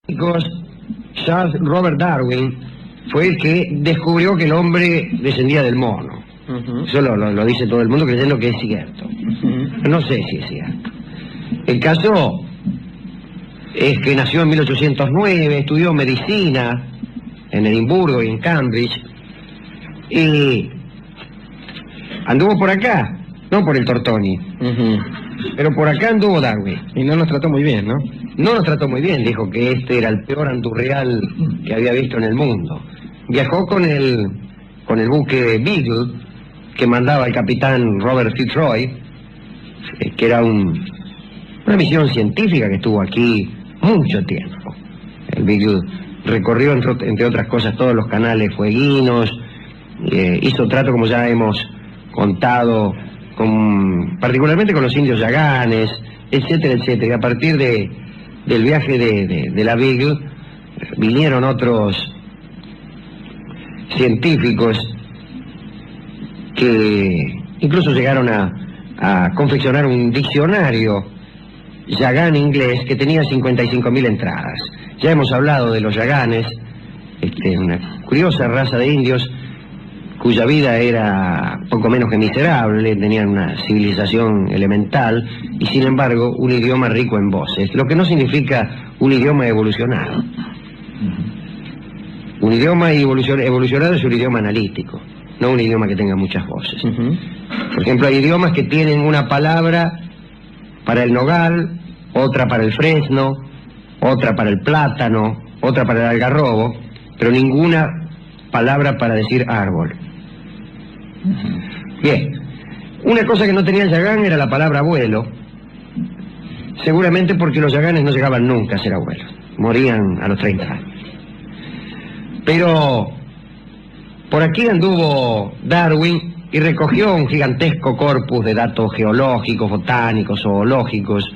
Charles Robert Darwin fue el que descubrió que el hombre descendía del mono. Eso lo dice todo el mundo creyendo que es cierto. No sé si es cierto. El caso es que nació en 1809, estudió medicina en Edimburgo y en Cambridge, y anduvo por acá, no por el Tortoni, pero por acá anduvo Darwin. Y no nos trató muy bien, ¿no? No nos trató muy bien, dijo que este era el peor andurreal que había visto en el mundo. Viajó con el buque Beagle, que mandaba el capitán Robert Fitzroy, que era una misión científica que estuvo aquí mucho tiempo. El Beagle recorrió, entre otras cosas, todos los canales fueguinos, hizo trato, como ya hemos contado, particularmente con los indios yaganes, etcétera, etcétera. Y a partir del viaje de la Beagle vinieron otros científicos que incluso llegaron a confeccionar un diccionario yagán inglés que tenía 55.000 entradas. Ya hemos hablado de los yaganes, una curiosa raza de indios cuya vida era poco menos que miserable, tenían una civilización elemental y sin embargo un idioma rico en voces, lo que no significa un idioma evolucionado. Un idioma evolucionado es un idioma analítico, no un idioma que tenga muchas voces. Por ejemplo, hay idiomas que tienen una palabra para el nogal, otra para el fresno, otra para el plátano, otra para el algarrobo, pero ninguna palabra para decir árbol. Bien, una cosa que no tenía el yagán era la palabra abuelo, seguramente porque los yaganes no llegaban nunca a ser abuelos, morían a los 30 años. Pero por aquí anduvo Darwin y recogió un gigantesco corpus de datos geológicos, botánicos, zoológicos,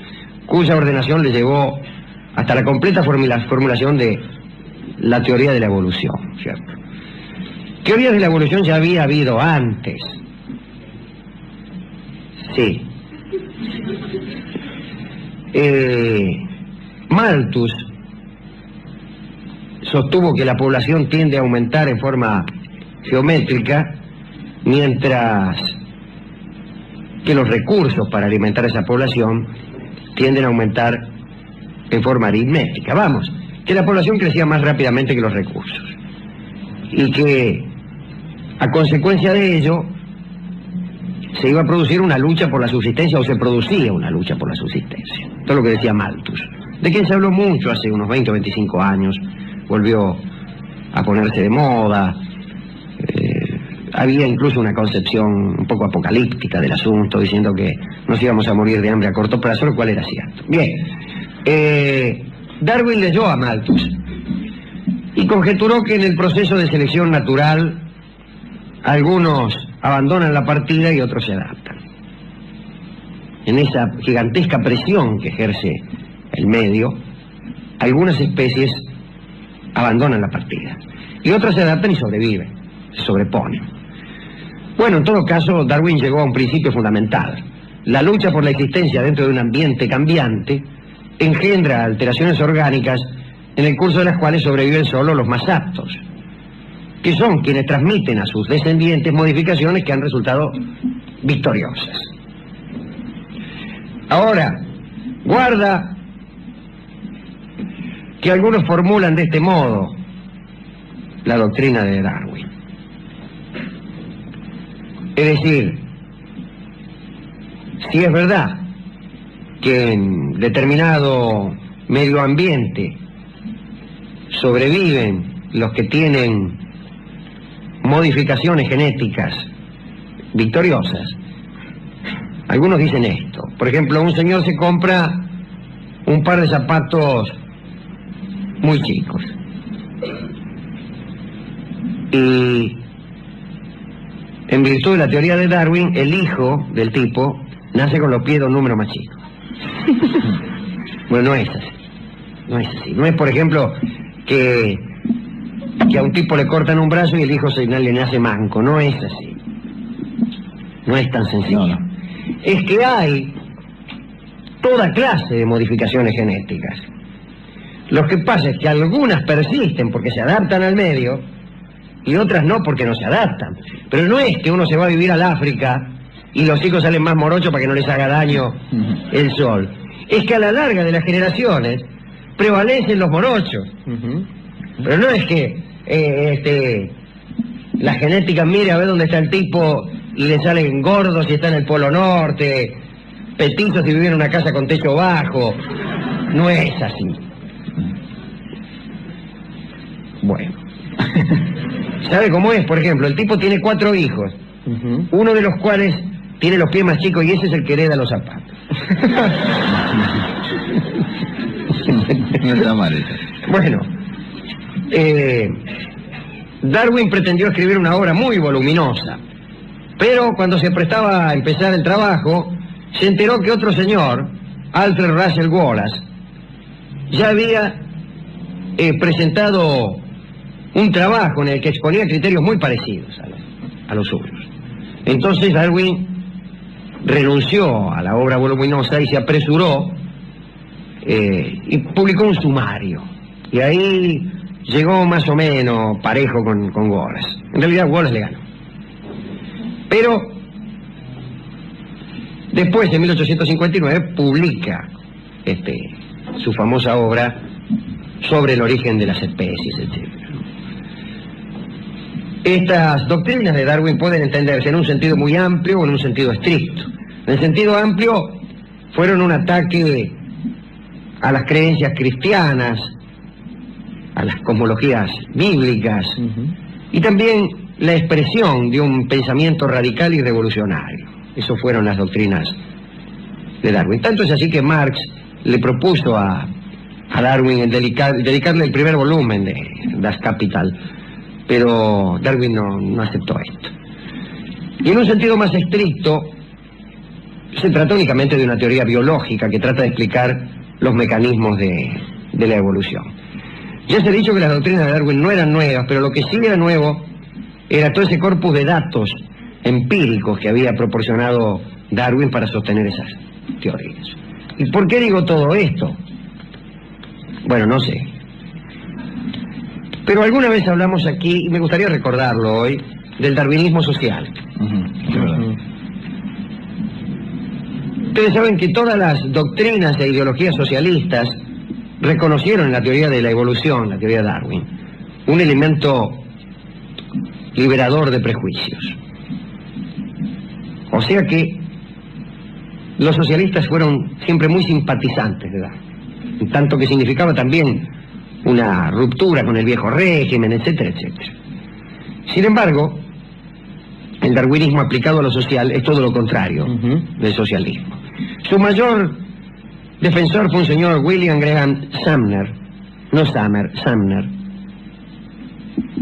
cuya ordenación le llevó hasta la completa formulación de la teoría de la evolución, ¿cierto? Teorías de la evolución ya había habido antes. Sí. Malthus sostuvo que la población tiende a aumentar en forma geométrica, mientras que los recursos para alimentar a esa población tienden a aumentar en forma aritmética. Vamos, que la población crecía más rápidamente que los recursos. Y que, a consecuencia de ello, se iba a producir una lucha por la subsistencia, o se producía una lucha por la subsistencia. Todo lo que decía Malthus, de quien se habló mucho hace unos 20 o 25 años, volvió a ponerse de moda. Había incluso una concepción un poco apocalíptica del asunto, diciendo que nos íbamos a morir de hambre a corto plazo, lo cual era cierto. Bien, Darwin leyó a Malthus y conjeturó que en el proceso de selección natural algunos abandonan la partida y otros se adaptan. En esa gigantesca presión que ejerce el medio, algunas especies abandonan la partida y otras se adaptan y sobreviven, se sobreponen. Bueno, en todo caso, Darwin llegó a un principio fundamental. La lucha por la existencia dentro de un ambiente cambiante engendra alteraciones orgánicas en el curso de las cuales sobreviven solo los más aptos, que son quienes transmiten a sus descendientes modificaciones que han resultado victoriosas. Ahora, guarda que algunos formulan de este modo la doctrina de Darwin. Es decir, si es verdad que en determinado medio ambiente sobreviven los que tienen modificaciones genéticas victoriosas, algunos dicen esto. Por ejemplo, un señor se compra un par de zapatos muy chicos y, en virtud de la teoría de Darwin, el hijo del tipo nace con los pies de un número más chico. Bueno, no es así. No es así. No es, por ejemplo, que a un tipo le cortan un brazo y el hijo le nace manco. No es así. No es tan sencillo. No. Es que hay toda clase de modificaciones genéticas. Lo que pasa es que algunas persisten porque se adaptan al medio y otras no porque no se adaptan. Pero no es que uno se va a vivir al África y los hijos salen más morochos para que no les haga daño el sol. Es que a la larga de las generaciones prevalecen los morochos. Pero no es que la genética mire a ver dónde está el tipo y le salen gordos y está en el Polo Norte, petizos y vive en una casa con techo bajo. No es así. Bueno. ¿Sabe cómo es? Por ejemplo, el tipo tiene 4 hijos, uno de los cuales tiene los pies más chicos y ese es el que hereda los zapatos. No está mal eso. Bueno, Darwin pretendió escribir una obra muy voluminosa, pero cuando se prestaba a empezar el trabajo, se enteró que otro señor, Alfred Russel Wallace, ya había presentado un trabajo en el que exponía criterios muy parecidos a los suyos. Entonces Darwin renunció a la obra voluminosa y se apresuró y publicó un sumario. Y ahí llegó más o menos parejo con Wallace. En realidad Wallace le ganó. Pero después, en 1859, publica su famosa obra sobre el origen de las especies, etc. Estas doctrinas de Darwin pueden entenderse en un sentido muy amplio o en un sentido estricto. En el sentido amplio, fueron un ataque a las creencias cristianas, a las cosmologías bíblicas, y también la expresión de un pensamiento radical y revolucionario. Esas fueron las doctrinas de Darwin. Tanto es así que Marx le propuso a Darwin dedicarle el primer volumen de Das Kapital, pero Darwin no aceptó esto. Y en un sentido más estricto, se trata únicamente de una teoría biológica que trata de explicar los mecanismos de la evolución. Ya se ha dicho que las doctrinas de Darwin no eran nuevas, pero lo que sí era nuevo era todo ese corpus de datos empíricos que había proporcionado Darwin para sostener esas teorías. ¿Y por qué digo todo esto? Bueno, no sé. Pero alguna vez hablamos aquí, y me gustaría recordarlo hoy, del darwinismo social. Ustedes saben que todas las doctrinas e ideologías socialistas reconocieron en la teoría de la evolución, la teoría de Darwin, un elemento liberador de prejuicios. O sea que los socialistas fueron siempre muy simpatizantes de Darwin, tanto que significaba también una ruptura con el viejo régimen, etcétera, etcétera. Sin embargo, el darwinismo aplicado a lo social es todo lo contrario del socialismo. Su mayor defensor fue un señor William Graham Sumner, no Summer, Sumner,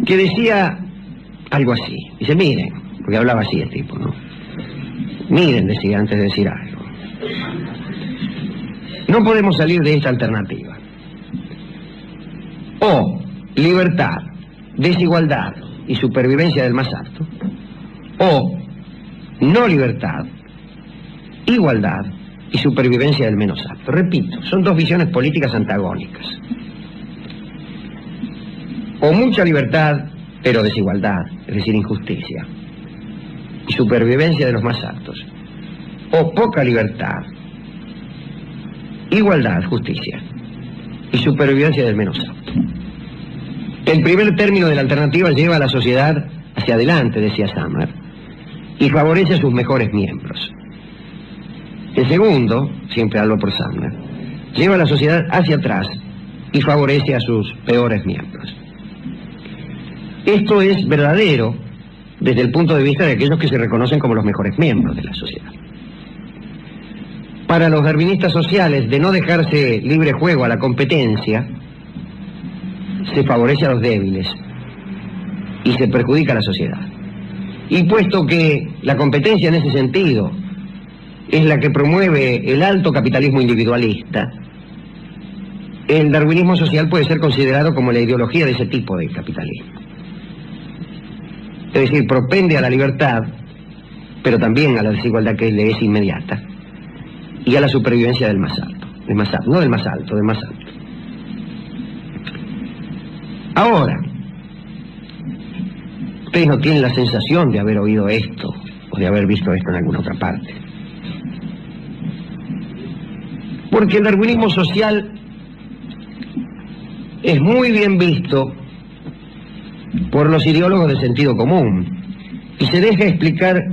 que decía algo así. Dice, miren, porque hablaba así el tipo, ¿no? Miren, decía antes de decir algo. No podemos salir de esta alternativa. O libertad, desigualdad y supervivencia del más apto, o no libertad, igualdad y supervivencia del menos apto. Repito, son dos visiones políticas antagónicas. O mucha libertad, pero desigualdad, es decir, injusticia, y supervivencia de los más aptos. O poca libertad, igualdad, justicia, y supervivencia del menos apto. El primer término de la alternativa lleva a la sociedad hacia adelante, decía Sumner, y favorece a sus mejores miembros. El segundo, siempre hablo por Sumner, lleva a la sociedad hacia atrás y favorece a sus peores miembros. Esto es verdadero desde el punto de vista de aquellos que se reconocen como los mejores miembros de la sociedad. Para los darwinistas sociales, de no dejarse libre juego a la competencia, se favorece a los débiles y se perjudica a la sociedad. Y puesto que la competencia en ese sentido es la que promueve el alto capitalismo individualista, el darwinismo social puede ser considerado como la ideología de ese tipo de capitalismo. Es decir, propende a la libertad, pero también a la desigualdad que le es inmediata, y a la supervivencia del más alto, no del más alto, del más alto. Ahora, ustedes no tienen la sensación de haber oído esto o de haber visto esto en alguna otra parte. Porque el darwinismo social es muy bien visto por los ideólogos de sentido común y se deja explicar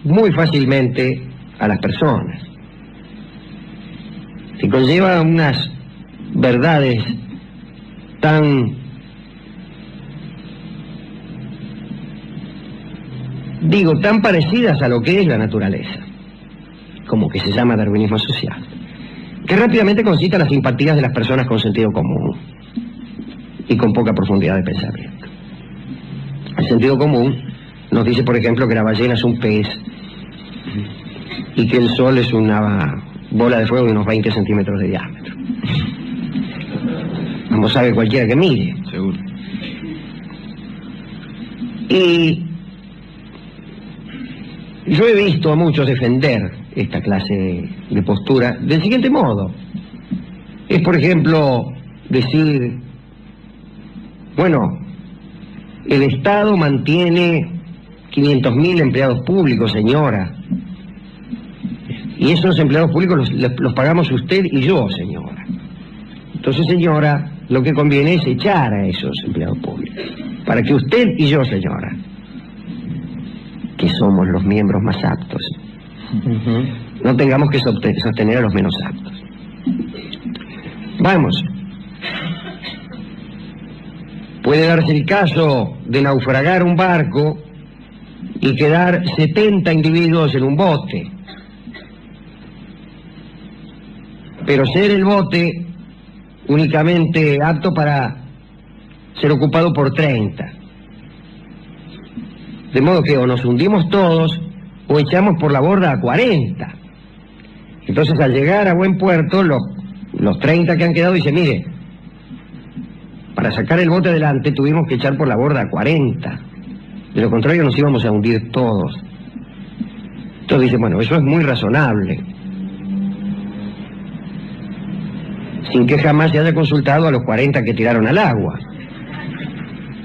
muy fácilmente a las personas. Se conlleva unas verdades tan parecidas a lo que es la naturaleza, como que se llama darwinismo social, que rápidamente concita las simpatías de las personas con sentido común y con poca profundidad de pensamiento. El sentido común nos dice, por ejemplo, que la ballena es un pez y que el sol es una bola de fuego de unos 20 centímetros de diámetro. Como sabe cualquiera que mire. Seguro. Y yo he visto a muchos defender esta clase de postura del siguiente modo. Es, por ejemplo, decir, bueno, el Estado mantiene 500.000 empleados públicos, señora. Y esos empleados públicos los pagamos usted y yo, señora. Entonces, señora, lo que conviene es echar a esos empleados públicos, para que usted y yo, señora, que somos los miembros más aptos, no tengamos que sostener a los menos aptos. Vamos. Puede darse el caso de naufragar un barco y quedar 70 individuos en un bote, pero ser el bote únicamente apto para ser ocupado por 30. De modo que o nos hundimos todos o echamos por la borda a 40. Entonces, al llegar a buen puerto, los 30 que han quedado dicen, mire, para sacar el bote adelante tuvimos que echar por la borda a 40. De lo contrario nos íbamos a hundir todos. Entonces dicen, bueno, eso es muy razonable, sin que jamás se haya consultado a los 40 que tiraron al agua.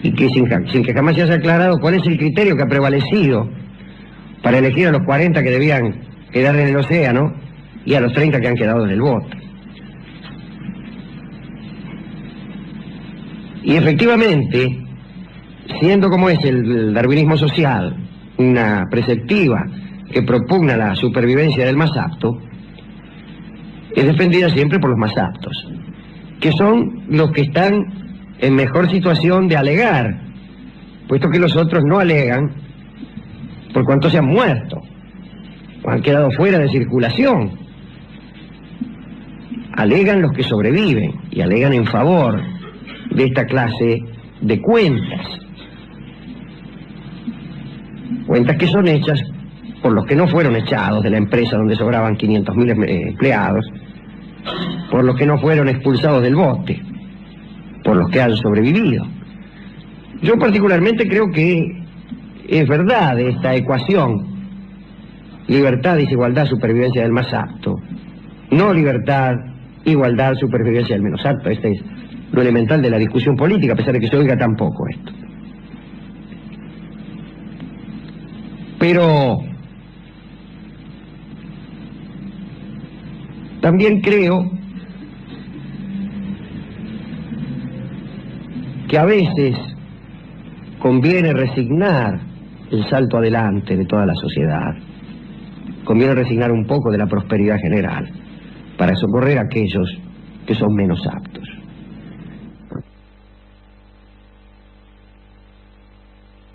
Y que sin que jamás se haya aclarado cuál es el criterio que ha prevalecido para elegir a los 40 que debían quedar en el océano y a los 30 que han quedado en el bote. Y efectivamente, siendo como es el darwinismo social una preceptiva que propugna la supervivencia del más apto, es defendida siempre por los más aptos, que son los que están en mejor situación de alegar, puesto que los otros no alegan por cuanto se han muerto o han quedado fuera de circulación. Alegan los que sobreviven y alegan en favor de esta clase de cuentas que son hechas por los que no fueron echados de la empresa donde sobraban 500.000 empleados, por los que no fueron expulsados del bote, por los que han sobrevivido. Yo particularmente creo que es verdad esta ecuación: libertad, desigualdad, supervivencia del más apto, no libertad, igualdad, supervivencia del menos apto. Este es lo elemental de la discusión política, a pesar de que se oiga tan poco esto. Pero también creo que a veces conviene resignar el salto adelante de toda la sociedad, conviene resignar un poco de la prosperidad general para socorrer a aquellos que son menos aptos.